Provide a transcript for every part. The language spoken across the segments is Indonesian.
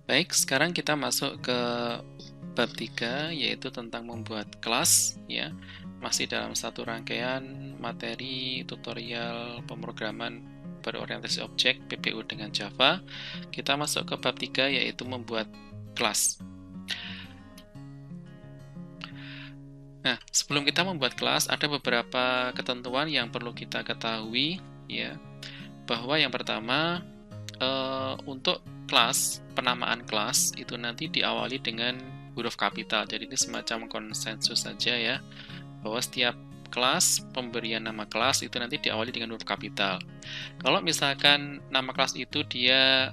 Baik, sekarang kita masuk ke bab 3, yaitu tentang membuat kelas, ya. Masih dalam satu rangkaian materi tutorial pemrograman berorientasi objek PPU dengan Java. Kita masuk ke bab 3, yaitu membuat kelas. Nah, sebelum kita membuat kelas, ada beberapa ketentuan yang perlu kita ketahui, ya. Bahwa yang pertama, untuk kelas, penamaan kelas itu nanti diawali dengan huruf kapital. Jadi ini semacam konsensus saja ya, bahwa setiap kelas, pemberian nama kelas itu nanti diawali dengan huruf kapital. Kalau misalkan nama kelas itu dia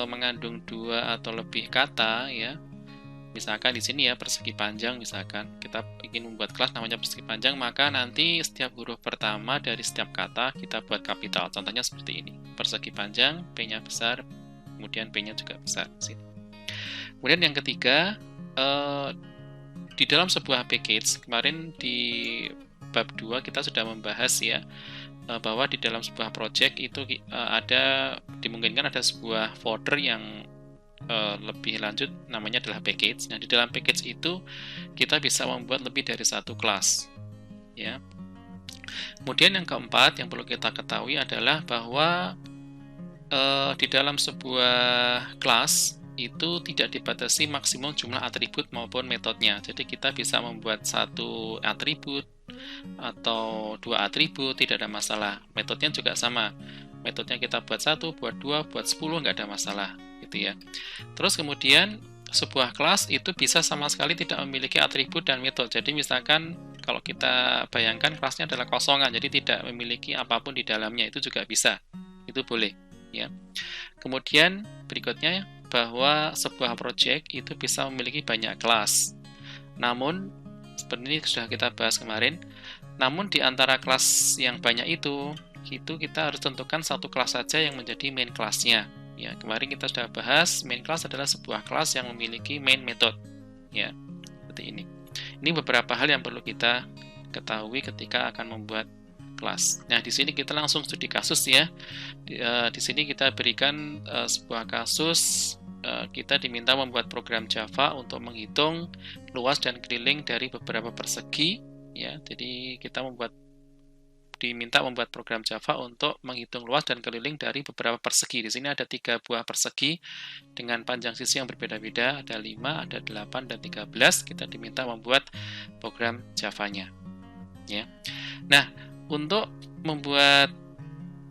mengandung 2 atau lebih kata ya, misalkan di sini ya persegi panjang, misalkan kita ingin membuat kelas namanya persegi panjang, maka nanti setiap huruf pertama dari setiap kata kita buat kapital. Contohnya seperti ini, persegi panjang, P-nya besar, kemudian P-nya juga besar di sini. Kemudian yang ketiga, di dalam sebuah package, kemarin di bab 2 kita sudah membahas ya, bahwa di dalam sebuah project itu dimungkinkan ada sebuah folder yang lebih lanjut namanya adalah package. Nah, di dalam package itu kita bisa membuat lebih dari satu kelas ya. Kemudian yang keempat yang perlu kita ketahui adalah bahwa di dalam sebuah kelas itu tidak dibatasi maksimum jumlah atribut maupun metodenya. Jadi kita bisa membuat satu atribut atau 2 atribut, tidak ada masalah. Metodenya juga sama. Metodenya kita buat 1, buat 2, buat 10, nggak ada masalah gitu ya. Terus kemudian sebuah kelas itu bisa sama sekali tidak memiliki atribut dan metode. Jadi misalkan kalau kita bayangkan kelasnya adalah kosongan, jadi tidak memiliki apapun di dalamnya, itu juga bisa. Itu boleh ya. Kemudian berikutnya bahwa sebuah project itu bisa memiliki banyak kelas. Namun seperti ini sudah kita bahas kemarin, namun di antara kelas yang banyak itu kita harus tentukan satu kelas saja yang menjadi main kelasnya. Ya, kemarin kita sudah bahas main class adalah sebuah kelas yang memiliki main method. Ya, seperti ini. Ini beberapa hal yang perlu kita ketahui ketika akan membuat kelas. Nah, di sini kita langsung studi kasus ya. Di sini kita berikan sebuah kasus. Kita diminta membuat program Java untuk menghitung luas dan keliling dari beberapa persegi. Ya, jadi kita diminta membuat program Java untuk menghitung luas dan keliling dari beberapa persegi. Di sini ada 3 buah persegi dengan panjang sisi yang berbeda-beda, ada 5, ada 8, dan 13. Kita diminta membuat program Java-nya. Ya. Nah, untuk membuat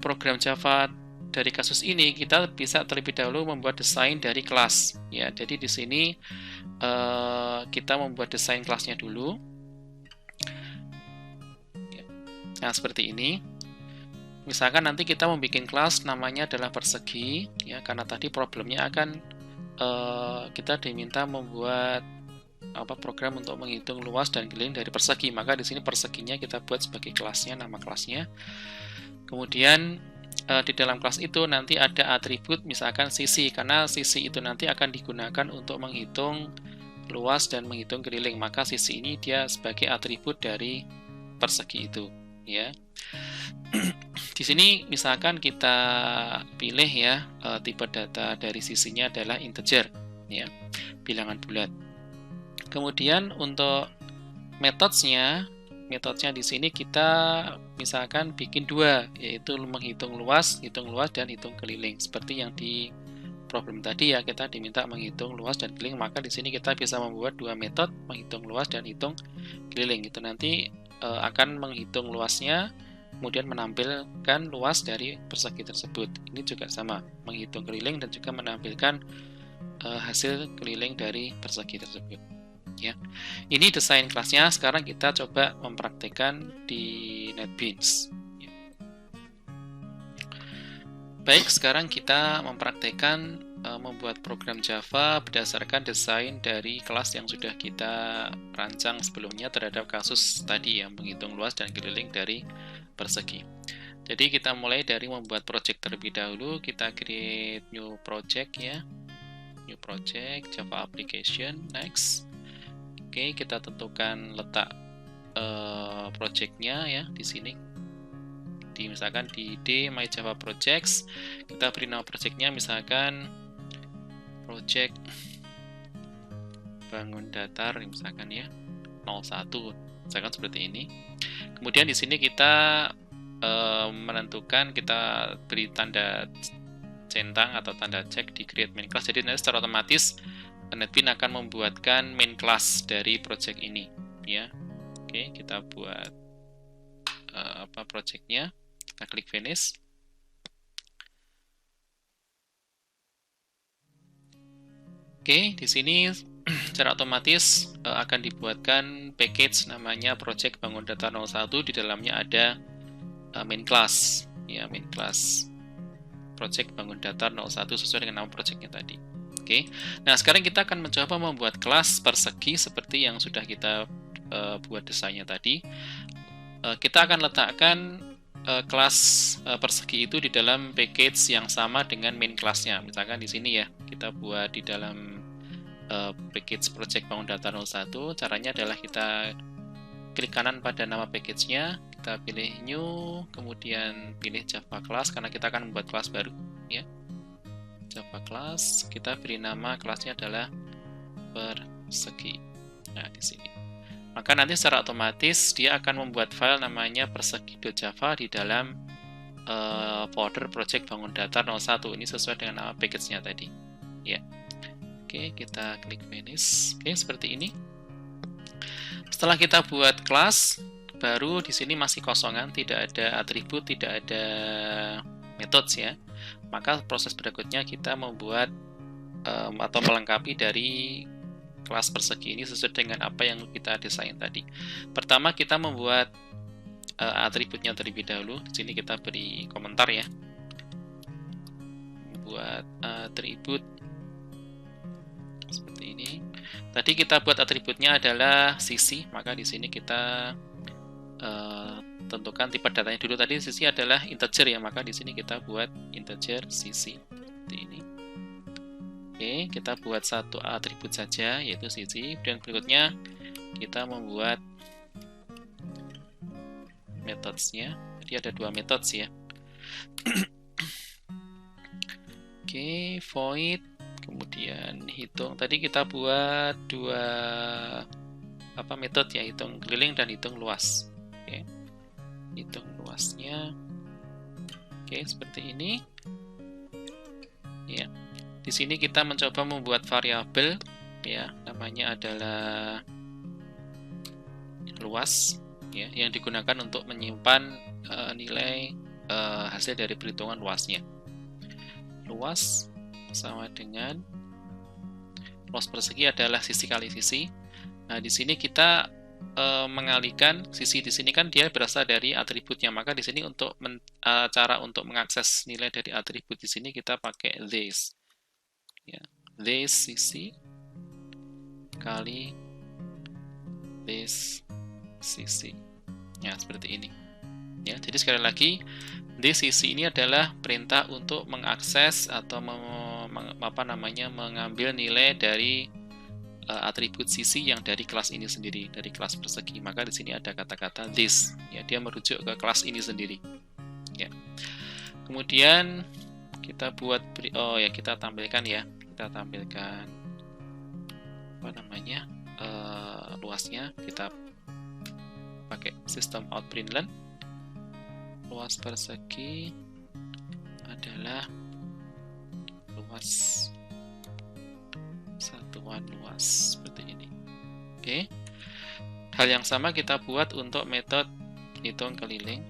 program Java dari kasus ini, kita bisa terlebih dahulu membuat desain dari kelas. Ya, jadi di sini kita membuat desain kelasnya dulu. Nah, seperti ini. Misalkan nanti kita membuat kelas namanya adalah persegi, ya, karena tadi problemnya akan kita diminta membuat program untuk menghitung luas dan keliling dari persegi. Maka di sini perseginya kita buat sebagai kelasnya, nama kelasnya. Kemudian di dalam kelas itu nanti ada atribut, misalkan sisi, karena sisi itu nanti akan digunakan untuk menghitung luas dan menghitung keliling. Maka sisi ini dia sebagai atribut dari persegi itu. Ya, di sini misalkan kita pilih ya tipe data dari sisinya adalah integer, ya, bilangan bulat. Kemudian untuk metodenya di sini kita misalkan bikin 2, yaitu menghitung luas, dan hitung keliling. Seperti yang di problem tadi ya, kita diminta menghitung luas dan keliling, maka di sini kita bisa membuat 2 metode, menghitung luas dan hitung keliling. Itu nanti akan menghitung luasnya, kemudian menampilkan luas dari persegi tersebut. Ini juga sama, menghitung keliling dan juga menampilkan hasil keliling dari persegi tersebut. Ya, ini desain kelasnya. Sekarang kita coba mempraktekkan di NetBeans. Ya. Baik, sekarang kita mempraktekkan membuat program Java berdasarkan desain dari kelas yang sudah kita rancang sebelumnya terhadap kasus tadi yang menghitung luas dan keliling dari persegi. Jadi kita mulai dari membuat project terlebih dahulu. Kita create new project ya, new project Java application. Next. Oke, kita tentukan letak projectnya ya di sini. Misalkan di D My Java Projects, kita beri nama projectnya misalkan project bangun datar misalkan ya 01, misalkan seperti ini. Kemudian di sini kita menentukan, kita beri tanda centang atau tanda cek di create main class. Jadi nanti secara otomatis NetBeans akan membuatkan main class dari project ini ya. Oke, kita buat projectnya, kita klik finish. Oke, di sini secara otomatis akan dibuatkan package namanya project bangun datar 01. Di dalamnya ada main class ya, main class project bangun datar 01 sesuai dengan nama projectnya tadi. Oke, nah sekarang kita akan mencoba membuat kelas persegi seperti yang sudah kita buat desainnya tadi. Kita akan letakkan kelas persegi itu di dalam package yang sama dengan main class-nya. Misalkan di sini ya, kita buat di dalam package project bangun datar 01. Caranya adalah kita klik kanan pada nama package-nya, kita pilih new, kemudian pilih Java class karena kita akan membuat kelas baru ya. Java class, kita beri nama kelasnya adalah persegi. Nah, di sini. Maka nanti secara otomatis dia akan membuat file namanya persegi.java di dalam folder project bangun datar 01. Ini sesuai dengan nama package-nya tadi ya. Oke, kita klik finish. Oke, seperti ini. Setelah kita buat kelas baru, di sini masih kosongan, tidak ada atribut, tidak ada methods ya. Maka proses berikutnya kita membuat atau melengkapi dari kelas persegi ini sesuai dengan apa yang kita desain tadi. Pertama kita membuat atributnya terlebih dahulu. Di sini kita beri komentar ya. Membuat atribut seperti ini. Tadi kita buat atributnya adalah CC, maka di sini kita tentukan tipe datanya dulu. Tadi CC adalah integer ya, maka di sini kita buat integer CC seperti ini. Oke, kita buat satu atribut saja yaitu CC. Dan berikutnya kita membuat methods-nya. Jadi ada dua methods ya. Oke, void, kemudian hitung. Tadi kita buat dua metode ya, hitung keliling dan hitung luas. Oke. Hitung luasnya. Oke, seperti ini. Ya. Di sini kita mencoba membuat variabel ya, namanya adalah luas ya, yang digunakan untuk menyimpan nilai hasil dari perhitungan luasnya. Luas sama dengan luas persegi adalah sisi kali sisi. Nah, di sini kita mengalihkan sisi, di sini kan dia berasal dari atributnya, maka di sini untuk cara untuk mengakses nilai dari atribut di sini kita pakai this. Ya, this sisi kali this sisi. Ya, seperti ini. Ya, jadi sekali lagi this sisi ini adalah perintah untuk mengakses atau mengambil nilai dari atribut sisi yang dari kelas ini sendiri, dari kelas persegi. Maka di sini ada kata-kata this, ya, dia merujuk ke kelas ini sendiri. Ya. Kemudian kita buat kita tampilkan ya, kita tampilkan luasnya. Kita pakai sistem out println. Luas persegi adalah luas satuan luas seperti ini. Oke. Hal yang sama kita buat untuk metode hitung keliling.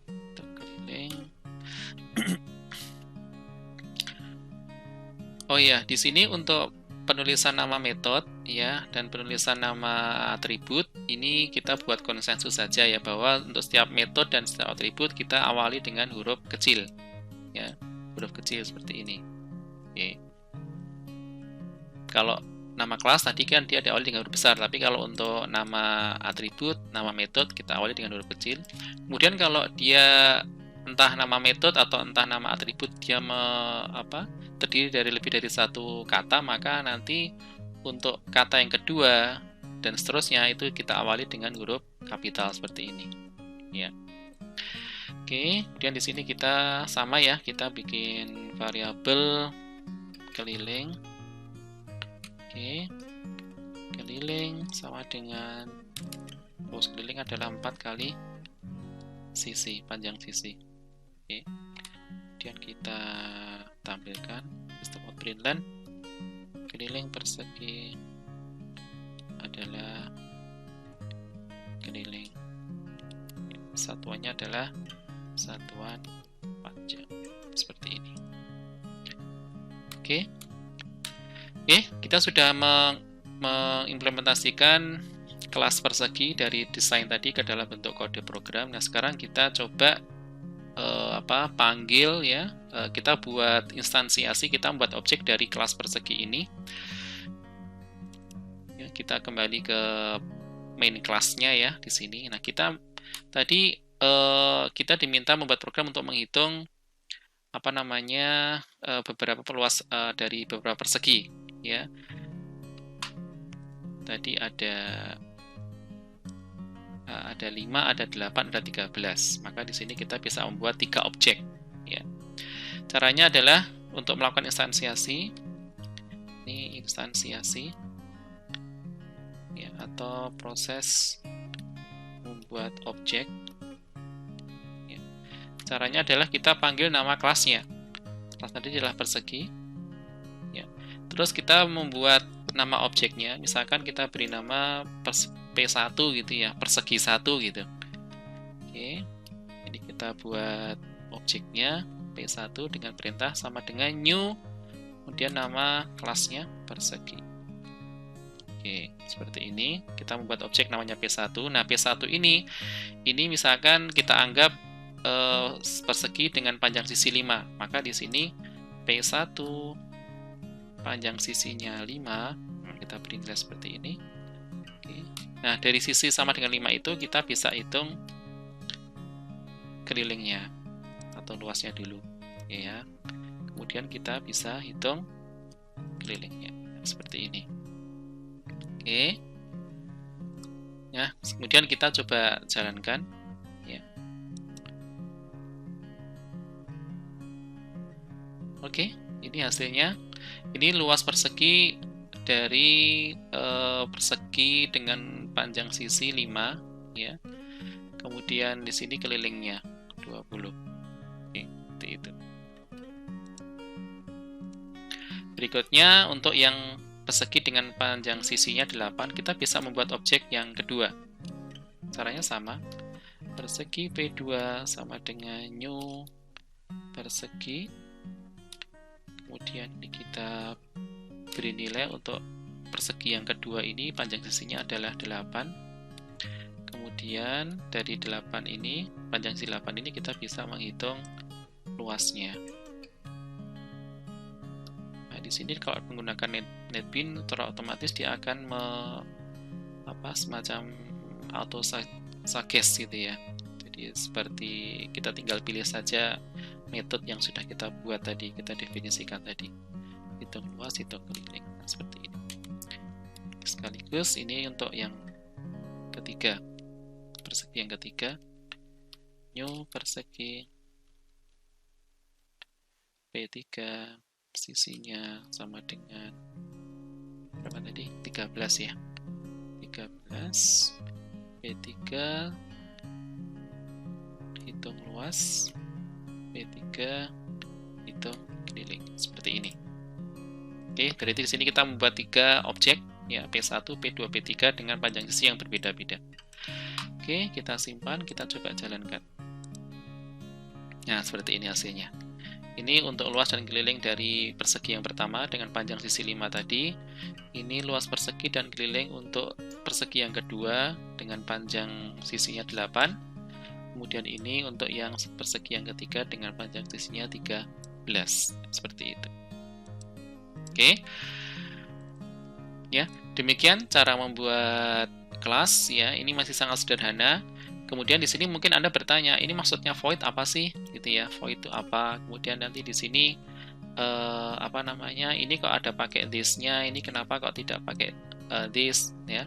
Hitung keliling. Oh iya, di sini untuk penulisan nama metode ya dan penulisan nama atribut ini kita buat konsensus saja ya, bahwa untuk setiap metode dan setiap atribut kita awali dengan huruf kecil ya, huruf kecil seperti ini. Oke. Kalau nama kelas tadi kan dia diawali dengan huruf besar, tapi kalau untuk nama atribut, nama metode kita awali dengan huruf kecil. Kemudian kalau dia entah nama metode atau entah nama atribut dia terdiri dari lebih dari satu kata, maka nanti untuk kata yang kedua dan seterusnya itu kita awali dengan huruf kapital seperti ini ya. Oke, kemudian di sini kita sama ya, kita bikin variabel keliling. Oke, keliling sama dengan ruas keliling adalah 4 kali sisi, panjang sisi. Oke, kemudian kita tampilkan sistem out println keliling persegi adalah keliling, satuannya adalah satuan panjang, seperti ini. Oke, kita sudah mengimplementasikan kelas persegi dari desain tadi ke dalam bentuk kode program. Nah, sekarang kita coba panggil ya, kita buat instansiasi, kita membuat objek dari kelas persegi ini. Ya, kita kembali ke main kelasnya ya di sini. Nah, kita tadi kita diminta membuat program untuk menghitung beberapa peluas dari beberapa persegi ya. Tadi ada 5, ada 8, ada 13. Maka di sini kita bisa membuat 3 objek ya. Caranya adalah untuk melakukan instansiasi. Ini instansiasi ya, atau proses membuat objek. Caranya adalah kita panggil nama kelasnya. Kelas tadi adalah persegi. Ya. Terus kita membuat nama objeknya. Misalkan kita beri nama P1 gitu ya, persegi 1 gitu. Oke. Jadi kita buat objeknya P1 dengan perintah sama dengan new, kemudian nama kelasnya persegi. Oke, seperti ini. Kita membuat objek namanya P1. Nah, P1 ini misalkan kita anggap persegi dengan panjang sisi 5, maka di sini P1 panjang sisinya 5, kita beri nilai seperti ini. Oke. Nah, dari sisi sama dengan 5 itu kita bisa hitung kelilingnya atau luasnya dulu ya. Kemudian kita bisa hitung kelilingnya seperti ini. Oke. Nah, kemudian kita coba jalankan ya. Oke, ini hasilnya. Ini luas persegi dari persegi dengan panjang sisi 5 ya. Kemudian di sini kelilingnya 20. Oke, seperti itu. Berikutnya untuk yang persegi dengan panjang sisinya 8, kita bisa membuat objek yang kedua. Caranya sama. Persegi P2 sama dengan new persegi. Kemudian ini kita beri nilai untuk persegi yang kedua ini, panjang sisinya adalah 8. Kemudian dari 8 ini, panjang sisi 8 ini kita bisa menghitung luasnya. Nah, di sini kalau menggunakan NetBeans, otomatis dia akan semacam auto suggest gitu ya. Jadi seperti kita tinggal pilih saja metode yang sudah kita buat tadi, kita definisikan tadi, hitung luas, hitung keliling, seperti ini. Sekaligus ini untuk yang ketiga, persegi yang ketiga, new persegi P3, sisinya sama dengan berapa tadi? 13 ya. 13 P3, hitung luas, P3 hitung keliling, seperti ini. Oke, berarti di sini kita membuat 3 objek ya, P1, P2, P3 dengan panjang sisi yang berbeda-beda. Oke, kita simpan, kita coba jalankan. Nah, seperti ini hasilnya. Ini untuk luas dan keliling dari persegi yang pertama dengan panjang sisi 5 tadi. Ini luas persegi dan keliling untuk persegi yang kedua dengan panjang sisinya 8. Kemudian ini untuk yang persegi yang ketiga dengan panjang sisinya 13. Seperti itu. Oke. Ya, demikian cara membuat kelas ya. Ini masih sangat sederhana. Kemudian di sini mungkin Anda bertanya, ini maksudnya void apa sih? Gitu ya. Void itu apa? Kemudian nanti di sini ini kok ada pakai this-nya, ini kenapa kok tidak pakai this ya.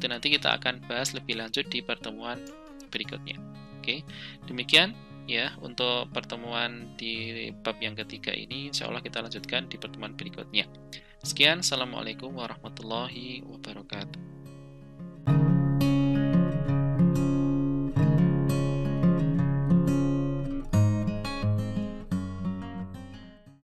Itu nanti kita akan bahas lebih lanjut di pertemuan berikutnya. Oke, demikian ya untuk pertemuan di bab yang ketiga ini. Insya Allah kita lanjutkan di pertemuan berikutnya. Sekian, Assalamualaikum warahmatullahi wabarakatuh.